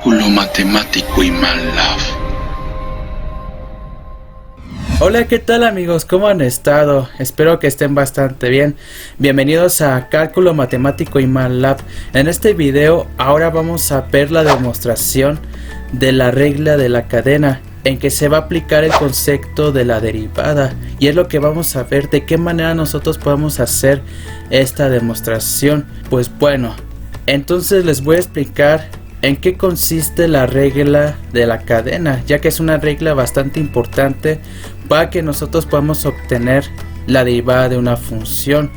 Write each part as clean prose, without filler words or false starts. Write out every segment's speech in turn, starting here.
Cálculo matemático y MATLAB. Hola, ¿qué tal amigos? ¿Cómo han estado? Espero que estén bastante bien. Bienvenidos a Cálculo Matemático y MATLAB. En este video ahora vamos a ver la demostración de la regla de la cadena, en que se va a aplicar el concepto de la derivada, y es lo que vamos a ver de qué manera nosotros podemos hacer esta demostración. Pues bueno, entonces les voy a explicar en qué consiste la regla de la cadena, ya que es una regla bastante importante para que nosotros podamos obtener la derivada de una función.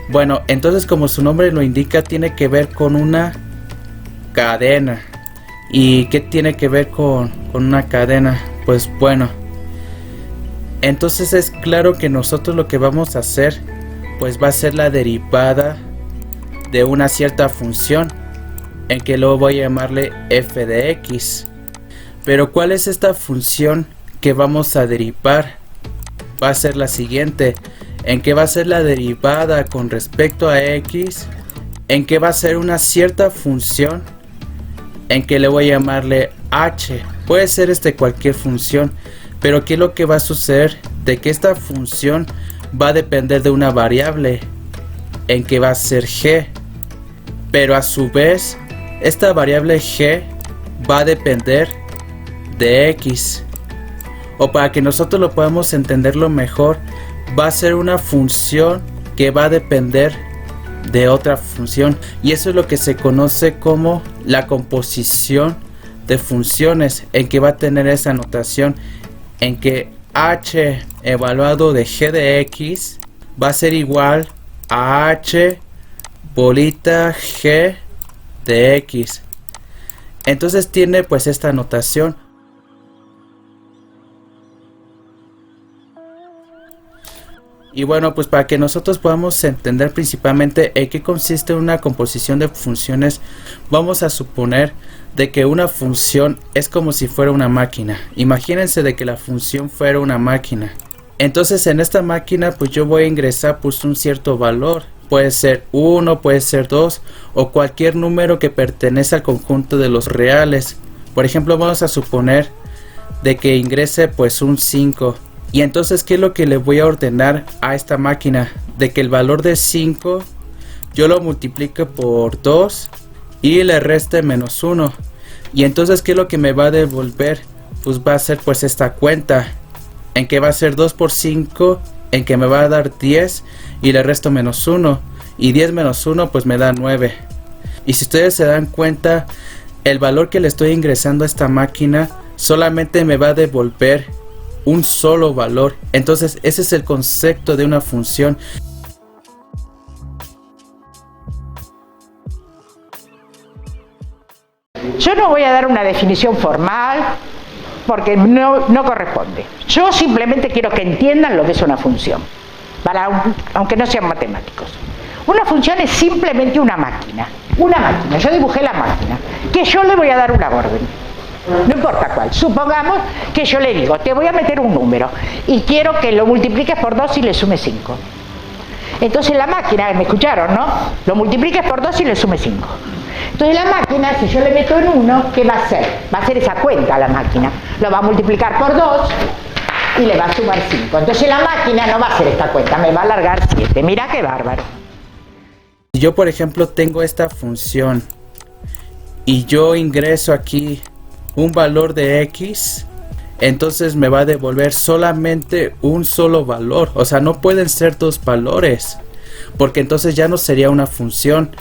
Bueno, entonces como su nombre lo indica, tiene que ver con una cadena. ¿Y qué tiene que ver con una cadena? Pues bueno, entonces es claro que nosotros lo que vamos a hacer pues va a ser la derivada de una cierta función, en que luego voy a llamarle f de x. Pero ¿cuál es esta función que vamos a derivar? Va a ser la siguiente, en que va a ser la derivada con respecto a x, en que va a ser una cierta función, en que le voy a llamarle h. Puede ser cualquier función, pero ¿qué es lo que va a suceder? De que esta función va a depender de una variable, en que va a ser g, pero a su vez esta variable g va a depender de x. O para que nosotros lo podamos entenderlo mejor, va a ser una función que va a depender de otra función, y eso es lo que se conoce como la composición de funciones, en que va a tener esa notación, en que h evaluado de g de x va a ser igual a h bolita g de x. Entonces tiene pues esta notación. Y bueno, pues para que nosotros podamos entender principalmente en qué consiste una composición de funciones, vamos a suponer de que una función es como si fuera una máquina. Imagínense de que la función fuera una máquina. Entonces en esta máquina pues yo voy a ingresar pues un cierto valor. Puede ser 1, puede ser 2 o cualquier número que pertenece al conjunto de los reales. Por ejemplo, vamos a suponer de que ingrese pues un 5. Y entonces, ¿qué es lo que le voy a ordenar a esta máquina? De que el valor de 5 yo lo multiplique por 2 y le reste menos 1. Y entonces, ¿qué es lo que me va a devolver? Pues va a ser pues esta cuenta, en que va a ser 2 por 5, en que me va a dar 10 y le resto menos 1. Y 10 menos 1 pues me da 9. Y si ustedes se dan cuenta, el valor que le estoy ingresando a esta máquina solamente me va a devolver un solo valor. Entonces ese es el concepto de una función. Yo no voy a dar una definición formal porque no corresponde. Yo simplemente quiero que entiendan lo que es una función, aunque no sean matemáticos. Una función es simplemente una máquina. Una máquina, yo dibujé la máquina, que yo le voy a dar una orden. No importa cuál. Supongamos que yo le digo, te voy a meter un número y quiero que lo multipliques por 2 y le sumes 5. Entonces la máquina, me escucharon, ¿no? Lo multipliques por 2 y le sumes 5. Entonces la máquina, si yo le meto en 1, ¿qué va a hacer? Va a hacer esa cuenta la máquina. Lo va a multiplicar por 2 y le va a sumar 5. Entonces la máquina no va a hacer esta cuenta, me va a alargar 7. Mira qué bárbaro. Si yo por ejemplo tengo esta función y yo ingreso aquí un valor de x, entonces me va a devolver solamente un solo valor. O sea, no pueden ser dos valores, porque entonces ya no sería una función,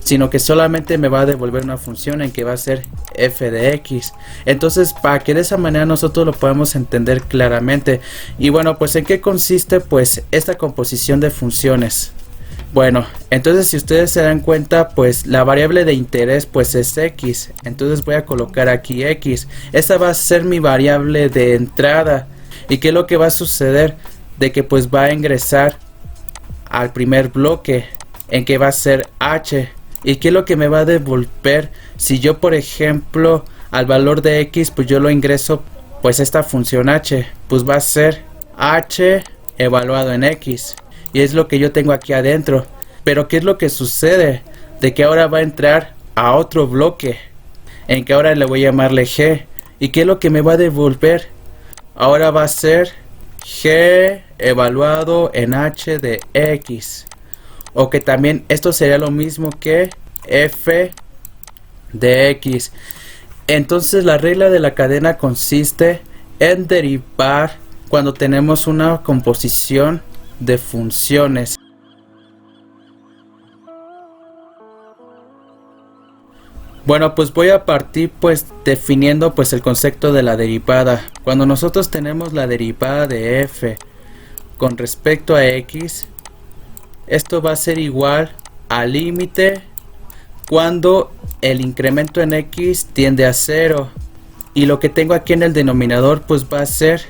sino que solamente me va a devolver una función, en que va a ser f de x. Entonces, para que de esa manera nosotros lo podamos entender claramente. Y bueno, pues ¿en qué consiste pues esta composición de funciones? Bueno, entonces si ustedes se dan cuenta, pues la variable de interés pues es x. Entonces voy a colocar aquí x. Esta va a ser mi variable de entrada. ¿Y qué es lo que va a suceder? De que pues va a ingresar al primer bloque, en que va a ser h. ¿Y qué es lo que me va a devolver? Si yo por ejemplo al valor de x pues yo lo ingreso pues esta función h, pues va a ser h evaluado en x. Y es lo que yo tengo aquí adentro. Pero ¿qué es lo que sucede? De que ahora va a entrar a otro bloque, en que ahora le voy a llamarle g. ¿Y qué es lo que me va a devolver? Ahora va a ser g evaluado en h de x, o que también esto sería lo mismo que f de x. Entonces la regla de la cadena consiste en derivar cuando tenemos una composición de funciones. Bueno, pues voy a partir pues definiendo pues el concepto de la derivada. Cuando nosotros tenemos la derivada de f con respecto a x, esto va a ser igual al límite cuando el incremento en x tiende a 0. Y lo que tengo aquí en el denominador pues va a ser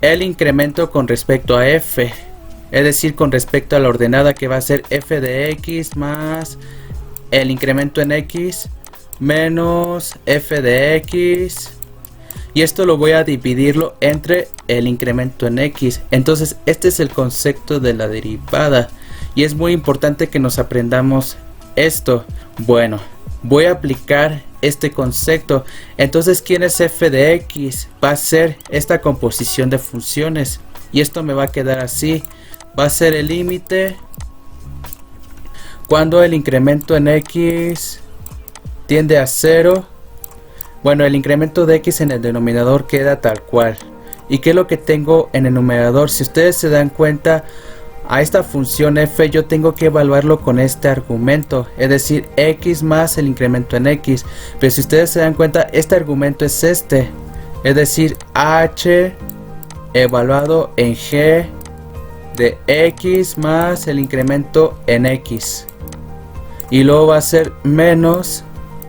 el incremento con respecto a f. Es decir, con respecto a la ordenada, que va a ser f de x más el incremento en x menos f de x, y esto lo voy a dividirlo entre el incremento en x. Entonces este es el concepto de la derivada y es muy importante que nos aprendamos esto. Bueno, voy a aplicar este concepto. Entonces, ¿quién es f de x? Va a ser esta composición de funciones y esto me va a quedar así. Va a ser el límite cuando el incremento en x tiende a 0. Bueno, el incremento de x en el denominador queda tal cual. ¿Y qué es lo que tengo en el numerador? Si ustedes se dan cuenta, a esta función f yo tengo que evaluarlo con este argumento, es decir, x más el incremento en x. Pero si ustedes se dan cuenta, este argumento es este, es decir, h evaluado en g de x más el incremento en x. Y luego va a ser menos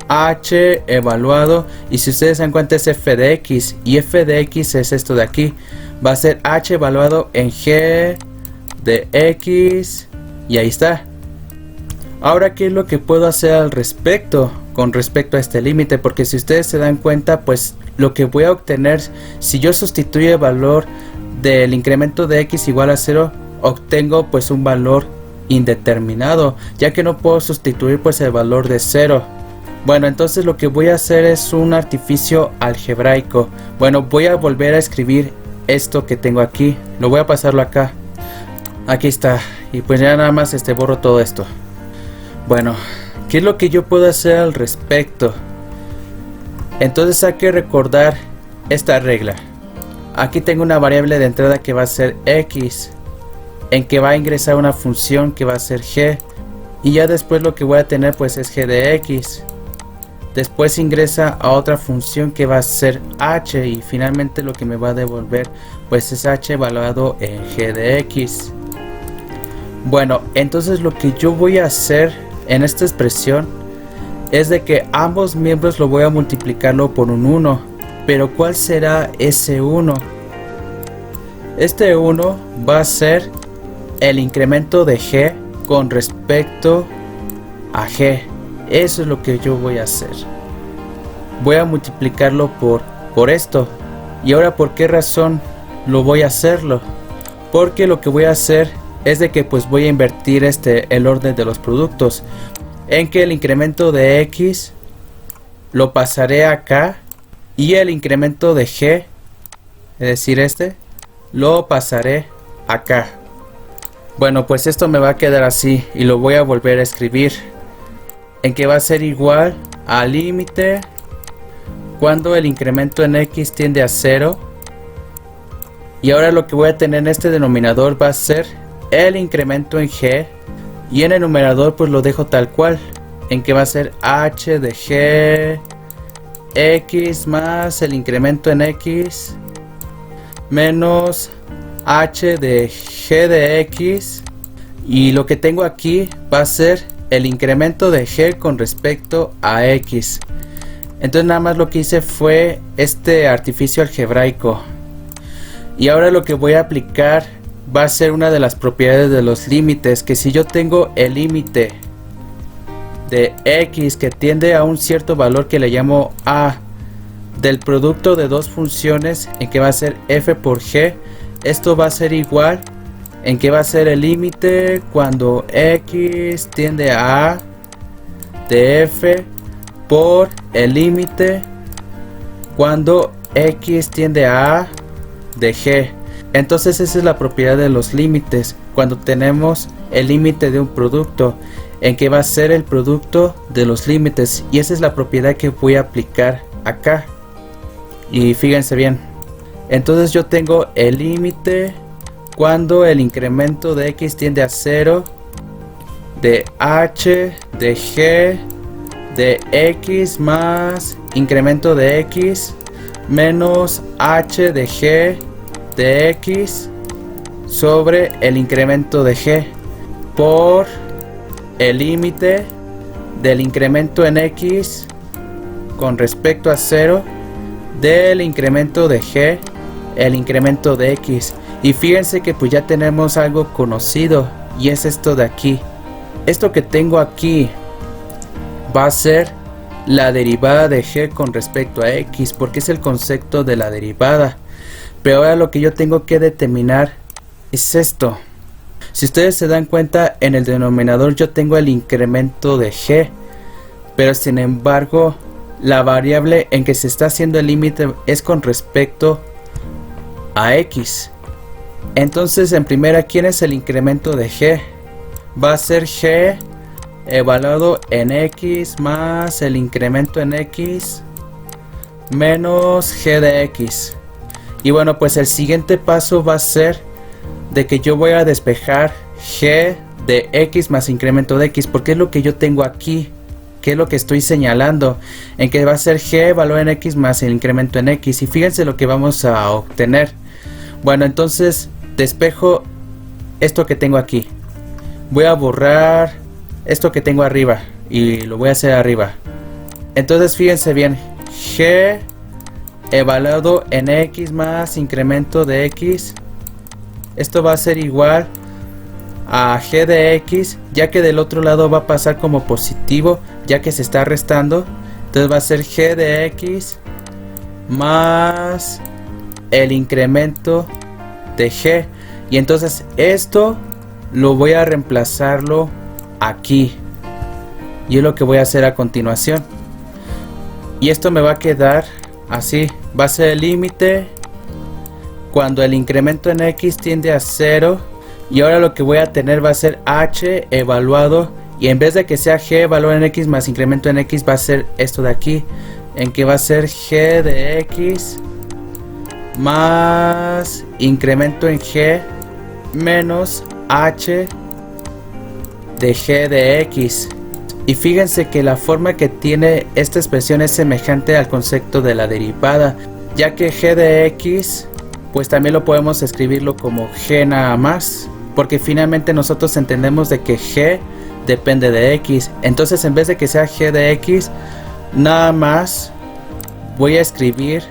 h evaluado, y si ustedes se dan cuenta es f de x, y f de x es esto de aquí. Va a ser h evaluado en g de x, y ahí está. Ahora, ¿qué es lo que puedo hacer al respecto con respecto a este límite? Porque si ustedes se dan cuenta, pues lo que voy a obtener, si yo sustituyo el valor del incremento de x igual a 0, obtengo pues un valor indeterminado, ya que no puedo sustituir pues el valor de 0. Bueno, entonces lo que voy a hacer es un artificio algebraico. Bueno, voy a volver a escribir esto que tengo aquí, lo voy a pasarlo acá. Aquí está, y pues ya nada más borro todo esto. Bueno, ¿qué es lo que yo puedo hacer al respecto? Entonces hay que recordar esta regla. Aquí tengo una variable de entrada que va a ser x, en que va a ingresar una función que va a ser g, y ya después lo que voy a tener pues es g de x. Después ingresa a otra función que va a ser h, y finalmente lo que me va a devolver pues es h evaluado en g de x. Bueno, entonces lo que yo voy a hacer en esta expresión es de que ambos miembros lo voy a multiplicarlo por un 1. Pero ¿cuál será ese 1? Este 1 va a ser el incremento de g con respecto a g. Eso es lo que yo voy a hacer. Voy a multiplicarlo por esto. Y ahora, ¿por qué razón lo voy a hacerlo? Porque lo que voy a hacer es de que pues voy a invertir el orden de los productos, en que el incremento de x lo pasaré acá y el incremento de g, es decir lo pasaré acá. Bueno, pues esto me va a quedar así y lo voy a volver a escribir, en que va a ser igual al límite cuando el incremento en x tiende a 0. Y ahora lo que voy a tener en este denominador va a ser el incremento en g, y en el numerador pues lo dejo tal cual, en que va a ser h de g x más el incremento en x menos h de g de x, y lo que tengo aquí va a ser el incremento de g con respecto a x. Entonces nada más lo que hice fue este artificio algebraico, y ahora lo que voy a aplicar va a ser una de las propiedades de los límites, que si yo tengo el límite de x que tiende a un cierto valor que le llamo a del producto de dos funciones, en que va a ser f por g, esto va a ser igual en que va a ser el límite cuando x tiende a de f por el límite cuando x tiende a A de g. Entonces esa es la propiedad de los límites cuando tenemos el límite de un producto, en que va a ser el producto de los límites, y esa es la propiedad que voy a aplicar acá. Y fíjense bien, entonces yo tengo el límite cuando el incremento de x tiende a 0 de h de g de x más incremento de x menos h de g de x sobre el incremento de g por el límite del incremento en x con respecto a 0 del incremento de g, el incremento de x. Y fíjense que pues ya tenemos algo conocido, y es esto de aquí. Esto que tengo aquí va a ser la derivada de g con respecto a x, porque es el concepto de la derivada. Pero ahora lo que yo tengo que determinar es esto. Si ustedes se dan cuenta, en el denominador yo tengo el incremento de g, pero sin embargo la variable en que se está haciendo el límite es con respecto a x. Entonces en primera, ¿quién es el incremento de g? Va a ser g evaluado en x más el incremento en x menos g de x. Y bueno, pues el siguiente paso va a ser de que yo voy a despejar g de x más incremento de x, porque es lo que yo tengo aquí, que es lo que estoy señalando, en que va a ser g evaluado en x más el incremento en x. Y fíjense lo que vamos a obtener. Bueno, entonces despejo esto que tengo aquí. Voy a borrar esto que tengo arriba y lo voy a hacer arriba. Entonces fíjense bien, g evaluado en x más incremento de x, esto va a ser igual a g de x, ya que del otro lado va a pasar como positivo, ya que se está restando. Entonces va a ser g de x más el incremento de g. Y entonces esto lo voy a reemplazarlo aquí, y es lo que voy a hacer a continuación. Y esto me va a quedar así. Va a ser el límite cuando el incremento en x tiende a 0, y ahora lo que voy a tener va a ser h evaluado, y en vez de que sea g evaluado en x más incremento en x, va a ser esto de aquí, en que va a ser g de x más incremento en g menos h de g de x. Y fíjense que la forma que tiene esta expresión es semejante al concepto de la derivada, ya que g de x pues también lo podemos escribirlo como g nada más, porque finalmente nosotros entendemos de que g depende de x. Entonces en vez de que sea g de x, nada más voy a escribir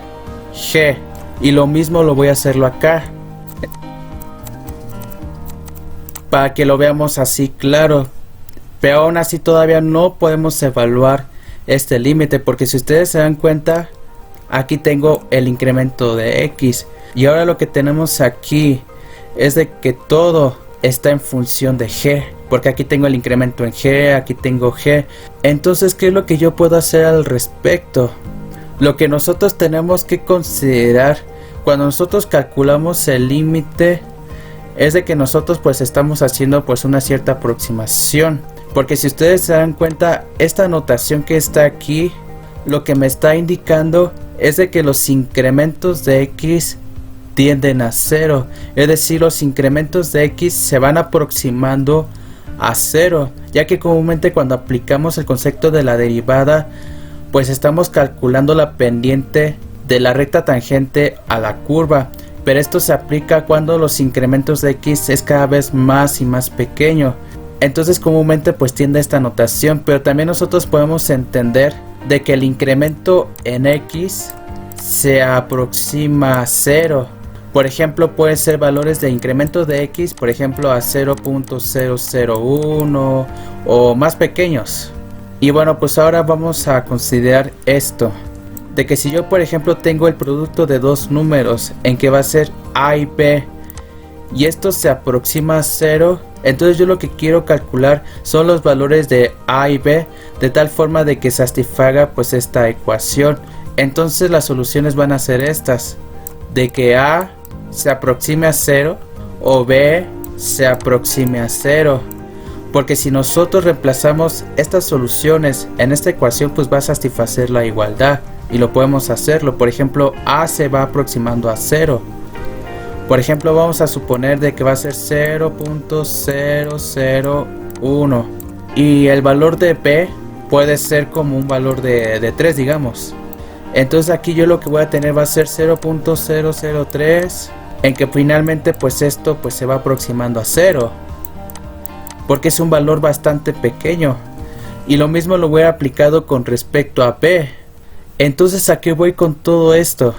g, y lo mismo lo voy a hacerlo acá para que lo veamos así claro. Pero aún así todavía no podemos evaluar este límite, porque si ustedes se dan cuenta, aquí tengo el incremento de x, y ahora lo que tenemos aquí es de que todo está en función de g, porque aquí tengo el incremento en g, aquí tengo g. Entonces, ¿qué es lo que yo puedo hacer al respecto? Lo que nosotros tenemos que considerar cuando nosotros calculamos el límite es de que nosotros pues estamos haciendo pues una cierta aproximación, porque si ustedes se dan cuenta, esta notación que está aquí lo que me está indicando es de que los incrementos de x tienden a 0, es decir, los incrementos de x se van aproximando a 0, ya que comúnmente cuando aplicamos el concepto de la derivada pues estamos calculando la pendiente de la recta tangente a la curva, pero esto se aplica cuando los incrementos de x es cada vez más y más pequeño. Entonces comúnmente pues tiende a esta notación, pero también nosotros podemos entender de que el incremento en x se aproxima a 0. Por ejemplo, pueden ser valores de incremento de x, por ejemplo a 0.001 o más pequeños. Y bueno, pues ahora vamos a considerar esto, de que si yo por ejemplo tengo el producto de dos números en que va a ser a y b, y esto se aproxima a 0, Entonces yo lo que quiero calcular son los valores de a y b, de tal forma de que satisfaga pues esta ecuación. Entonces las soluciones van a ser estas, de que a se aproxime a 0 o b se aproxime a 0. Porque si nosotros reemplazamos estas soluciones en esta ecuación, pues va a satisfacer la igualdad. Y lo podemos hacerlo. Por ejemplo, a se va aproximando a 0. Por ejemplo, vamos a suponer de que va a ser 0.001. Y el valor de b puede ser como un valor de 3, digamos. Entonces aquí yo lo que voy a tener va a ser 0.003. En que finalmente pues esto pues se va aproximando a 0. Porque es un valor bastante pequeño. Y lo mismo lo voy a aplicado con respecto a b. Entonces, ¿a qué voy con todo esto?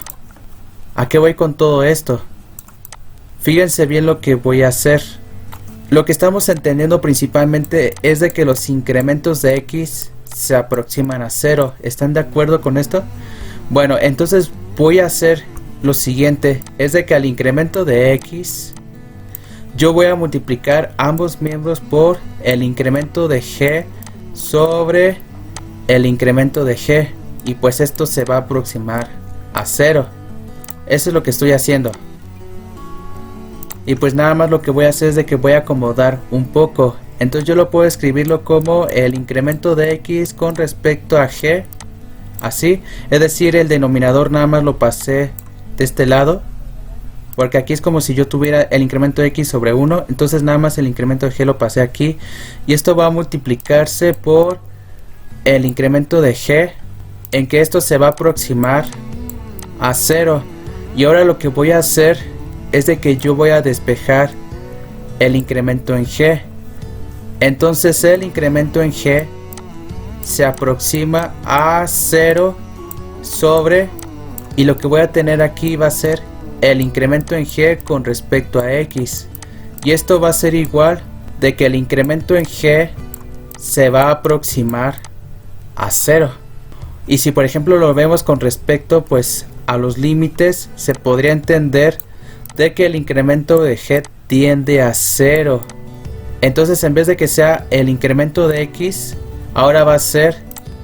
¿A qué voy con todo esto? Fíjense bien lo que voy a hacer. Lo que estamos entendiendo principalmente es de que los incrementos de x se aproximan a 0. ¿Están de acuerdo con esto? Bueno, entonces voy a hacer lo siguiente. Es de que al incremento de x, yo voy a multiplicar ambos miembros por el incremento de g sobre el incremento de g. Y pues esto se va a aproximar a 0. Eso es lo que estoy haciendo. Y pues nada más lo que voy a hacer es de que voy a acomodar un poco. Entonces yo lo puedo escribirlo como el incremento de x con respecto a g. Así. Es decir, el denominador nada más lo pasé de este lado. Porque aquí es como si yo tuviera el incremento de x sobre 1. Entonces nada más el incremento de g lo pasé aquí. Y esto va a multiplicarse por el incremento de g, en que esto se va a aproximar a 0. Y ahora lo que voy a hacer es de que yo voy a despejar el incremento en g. Entonces el incremento en g se aproxima a 0 sobre, y lo que voy a tener aquí va a ser el incremento en g con respecto a x. Y esto va a ser igual de que el incremento en g se va a aproximar a 0. Y si por ejemplo lo vemos con respecto pues a los límites, se podría entender de que el incremento de g tiende a 0. Entonces en vez de que sea el incremento de x, ahora va a ser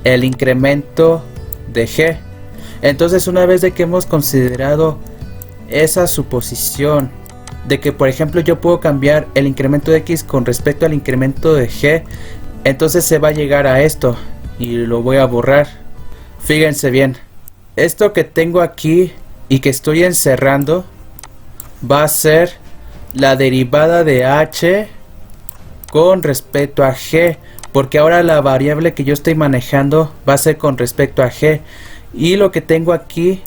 el incremento de g. Entonces una vez de que hemos considerado esa suposición de que por ejemplo yo puedo cambiar el incremento de x con respecto al incremento de g, entonces se va a llegar a esto y lo voy a borrar. Fíjense bien, esto que tengo aquí y que estoy encerrando va a ser la derivada de h con respecto a g, porque ahora la variable que yo estoy manejando va a ser con respecto a g, y lo que tengo aquí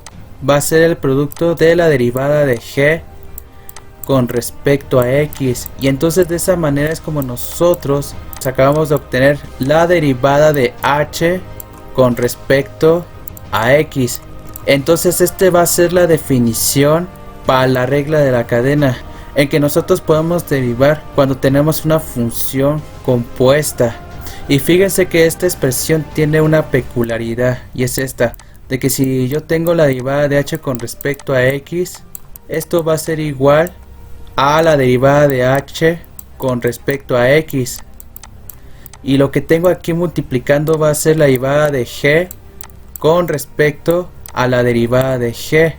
va a ser el producto de la derivada de g con respecto a x. Y entonces de esa manera es como nosotros acabamos de obtener la derivada de h con respecto a x. Entonces este va a ser la definición para la regla de la cadena, en que nosotros podemos derivar cuando tenemos una función compuesta. Y fíjense que esta expresión tiene una peculiaridad, y es esta, de que si yo tengo la derivada de h con respecto a x, esto va a ser igual a la derivada de h con respecto a x. Y lo que tengo aquí multiplicando va a ser la derivada de g con respecto a la derivada de g.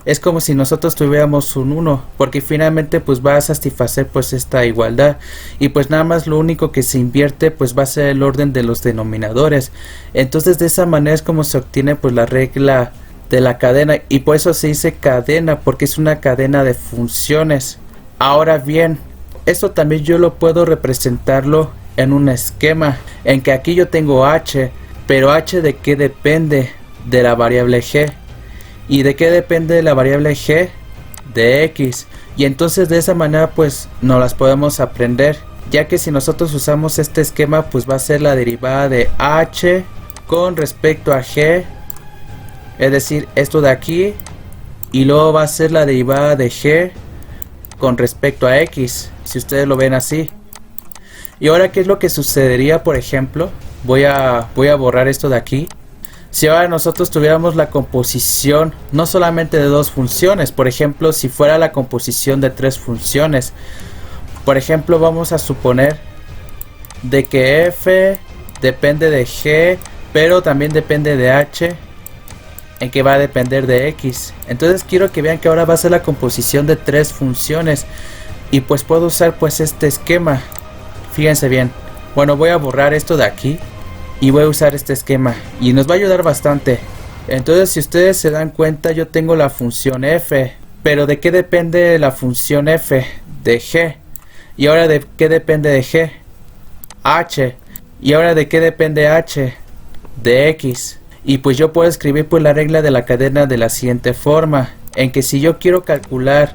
Es como si nosotros tuviéramos un 1, porque finalmente pues va a satisfacer pues esta igualdad. Y pues nada más lo único que se invierte pues va a ser el orden de los denominadores. Entonces de esa manera es como se obtiene pues la regla de la cadena. Y por eso se dice cadena, porque es una cadena de funciones. Ahora bien, esto también yo lo puedo representarlo en un esquema, en que aquí yo tengo h, pero h de qué depende, de la variable g. ¿Y de qué depende la variable g? De x. Y entonces de esa manera pues nos las podemos aprender, ya que si nosotros usamos este esquema pues va a ser la derivada de h con respecto a g, es decir, esto de aquí, y luego va a ser la derivada de g con respecto a x, si ustedes lo ven así. Y ahora, ¿qué es lo que sucedería? Por ejemplo, voy a borrar esto de aquí. Si ahora nosotros tuviéramos la composición no solamente de dos funciones, por ejemplo, si fuera la composición de tres funciones, Por ejemplo, vamos a suponer de que f depende de g, pero también depende de h, en que va a depender de x. Entonces quiero que vean que ahora va a ser la composición de tres funciones, y pues puedo usar pues este esquema. Fíjense bien. Bueno, voy a borrar esto de aquí y voy a usar este esquema, y nos va a ayudar bastante. Entonces, si ustedes se dan cuenta, yo tengo la función f, pero ¿de qué depende la función f? De g. ¿Y ahora de qué depende de g? H. ¿Y ahora de qué depende h? De x. Y pues yo puedo escribir pues la regla de la cadena de la siguiente forma, en que si yo quiero calcular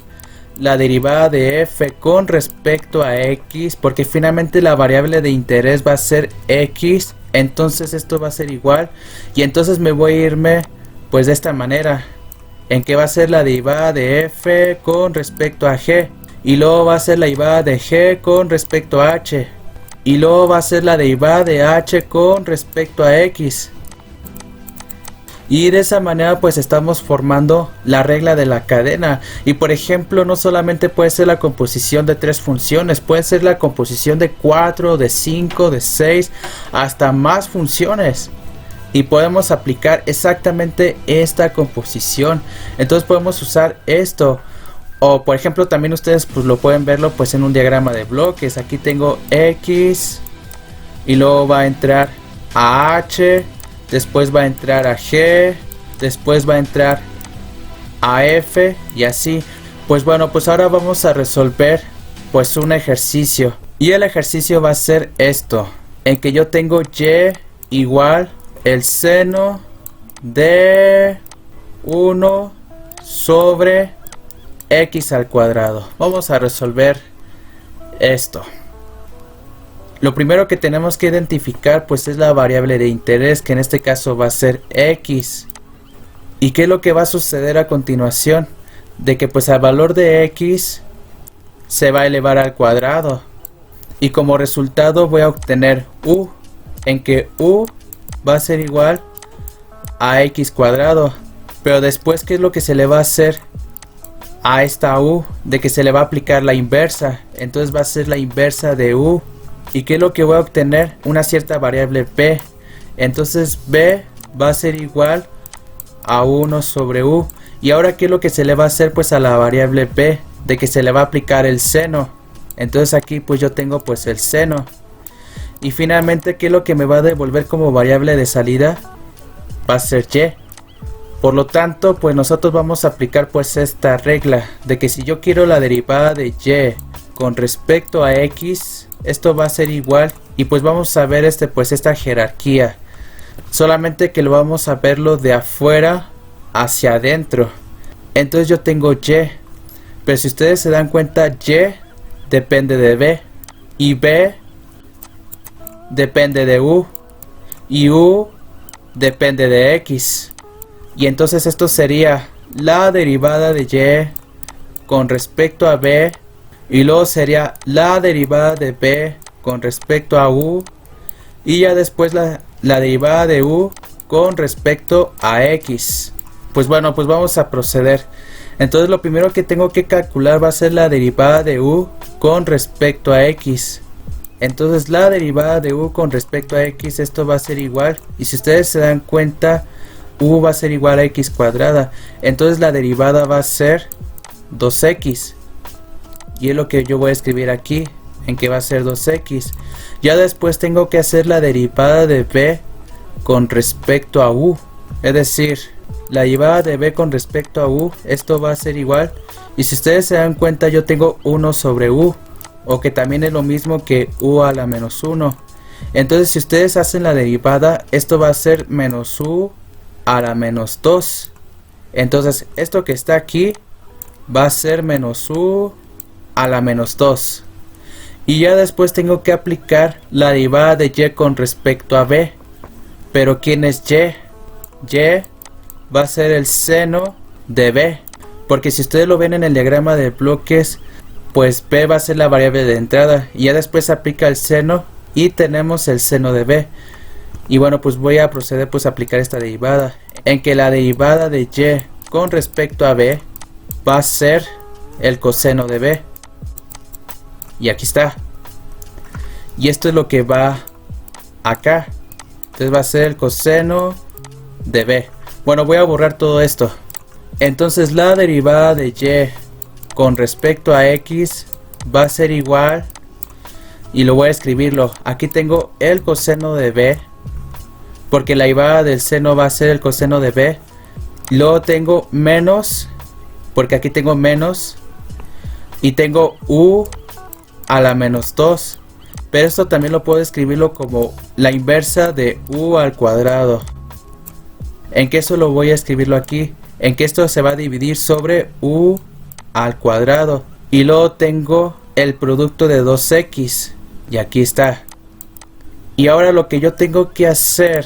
la derivada de f con respecto a x, porque finalmente la variable de interés va a ser x, entonces esto va a ser igual, y entonces me voy a irme pues de esta manera, en que va a ser la derivada de f con respecto a g, y luego va a ser la derivada de g con respecto a h, y luego va a ser la derivada de h con respecto a x. Y de esa manera pues estamos formando la regla de la cadena. Y por ejemplo, no solamente puede ser la composición de tres funciones, puede ser la composición de 4, de 5, de 6, hasta más funciones. Y podemos aplicar exactamente esta composición. Entonces podemos usar esto. O por ejemplo también ustedes pues lo pueden verlo pues en un diagrama de bloques. Aquí tengo x, y luego va a entrar a h, después va a entrar a g, después va a entrar a f, y así. Pues bueno, pues ahora vamos a resolver pues un ejercicio, y el ejercicio va a ser esto, en que yo tengo y igual el seno de 1 sobre x al cuadrado. Vamos a resolver esto. Lo primero que tenemos que identificar pues es la variable de interés, que en este caso va a ser x. ¿Y qué es lo que va a suceder a continuación? De que pues el valor de x se va a elevar al cuadrado, y como resultado voy a obtener u, en que u va a ser igual a x cuadrado. Pero después, ¿qué es lo que se le va a hacer a esta u? De que se le va a aplicar la inversa, entonces va a ser la inversa de u. ¿Y qué es lo que voy a obtener? Una cierta variable b. Entonces b va a ser igual a 1 sobre u. Y ahora, ¿qué es lo que se le va a hacer pues a la variable b? De que se le va a aplicar el seno. Entonces aquí pues yo tengo pues el seno. Y finalmente, ¿qué es lo que me va a devolver como variable de salida? Va a ser y. Por lo tanto, pues nosotros vamos a aplicar pues esta regla, de que si yo quiero la derivada de y con respecto a x, esto va a ser igual, y pues vamos a ver pues esta jerarquía, solamente que lo vamos a verlo de afuera hacia adentro. Entonces yo tengo y, pero si ustedes se dan cuenta, y depende de b, y b depende de u, y u depende de x. Y entonces esto sería la derivada de y con respecto a b, y luego sería la derivada de b con respecto a u, y ya después la derivada de u con respecto a x. Pues bueno, pues vamos a proceder. Entonces lo primero que tengo que calcular va a ser la derivada de u con respecto a x. Entonces la derivada de u con respecto a x, esto va a ser igual, y si ustedes se dan cuenta, u va a ser igual a x cuadrada. Entonces la derivada va a ser 2x, y es lo que yo voy a escribir aquí, en que va a ser 2x. Ya después tengo que hacer la derivada de b con respecto a u, es decir, la derivada de b con respecto a u, esto va a ser igual, y si ustedes se dan cuenta, yo tengo 1 sobre u, o que también es lo mismo que u a la menos 1. Entonces si ustedes hacen la derivada, esto va a ser menos u a la menos 2. Entonces esto que está aquí va a ser menos u a la menos 2. Y ya después tengo que aplicar la derivada de y con respecto a b. Pero ¿quién es y? Y va a ser el seno de b. Porque si ustedes lo ven en el diagrama de bloques, pues b va a ser la variable de entrada. Y ya después aplica el seno y tenemos el seno de b. Y bueno, pues voy a proceder pues a aplicar esta derivada, en que la derivada de y con respecto a b va a ser el coseno de b. y aquí está. Y esto es lo que va acá. Entonces va a ser el coseno de b. Bueno, voy a borrar todo esto. Entonces la derivada de y con respecto a x va a ser igual, y lo voy a escribirlo. Aquí tengo el coseno de b, porque la derivada del seno va a ser el coseno de b. Luego tengo menos, porque aquí tengo menos, y tengo u a la menos 2. Pero esto también lo puedo escribirlo como la inversa de u al cuadrado. ¿En qué eso lo voy a escribirlo aquí? En que esto se va a dividir sobre u al cuadrado. Y luego tengo el producto de 2x. Y aquí está. Y ahora lo que yo tengo que hacer,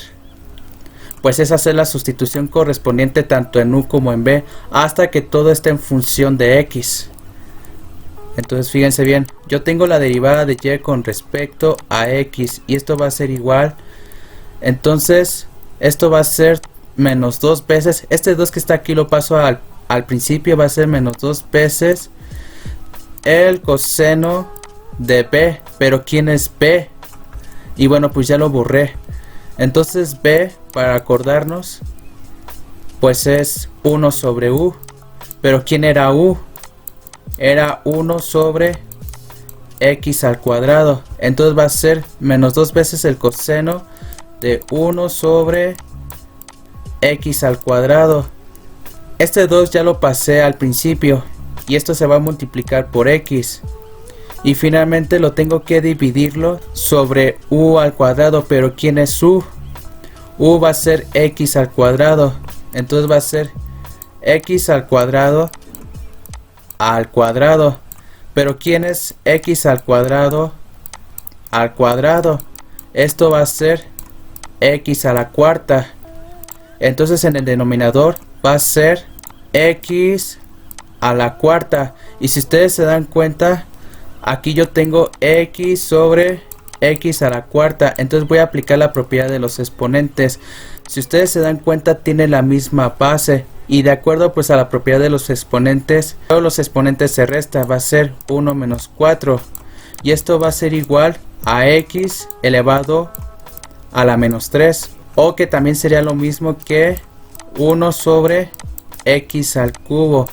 pues es hacer la sustitución correspondiente tanto en u como en b, hasta que todo esté en función de x. Entonces fíjense bien, yo tengo la derivada de y con respecto a x, y esto va a ser igual. Entonces esto va a ser menos 2 veces, este 2 que está aquí lo paso al principio, va a ser menos 2 veces el coseno de b. Pero ¿quién es b? Y bueno, pues ya lo borré. Entonces b, para acordarnos, pues es 1 sobre u. Pero ¿quién era u? Era 1 sobre x al cuadrado. Entonces va a ser menos 2 veces el coseno de 1 sobre x al cuadrado. Este 2 ya lo pasé al principio, y esto se va a multiplicar por x. Y finalmente lo tengo que dividirlo sobre u al cuadrado. Pero ¿quién es u? U va a ser x al cuadrado. Entonces va a ser x al cuadrado al cuadrado. Pero ¿quién es x al cuadrado al cuadrado? Esto va a ser x a la cuarta. Entonces en el denominador va a ser x a la cuarta. Y si ustedes se dan cuenta, aquí yo tengo x sobre x a la cuarta. Entonces voy a aplicar la propiedad de los exponentes. Si ustedes se dan cuenta, tiene la misma base. Y de acuerdo pues a la propiedad de los exponentes, todos los exponentes se restan. Va a ser 1 menos 4. Y esto va a ser igual a x elevado a la menos 3. O que también sería lo mismo que 1 sobre x al cubo.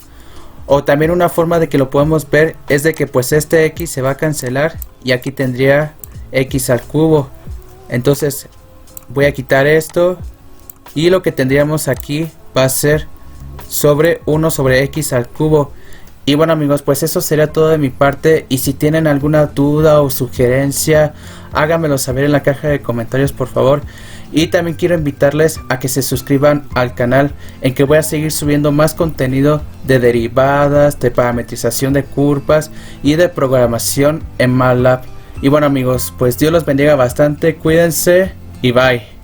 O también una forma de que lo podemos ver es de que pues este x se va a cancelar, y aquí tendría x al cubo. Entonces voy a quitar esto, y lo que tendríamos aquí va a ser sobre 1 sobre x al cubo. Y bueno amigos, pues eso sería todo de mi parte, y si tienen alguna duda o sugerencia, háganmelo saber en la caja de comentarios por favor. Y también quiero invitarles a que se suscriban al canal, en que voy a seguir subiendo más contenido de derivadas, de parametrización de curvas y de programación en MATLAB. Y bueno amigos, pues Dios los bendiga bastante, cuídense y bye.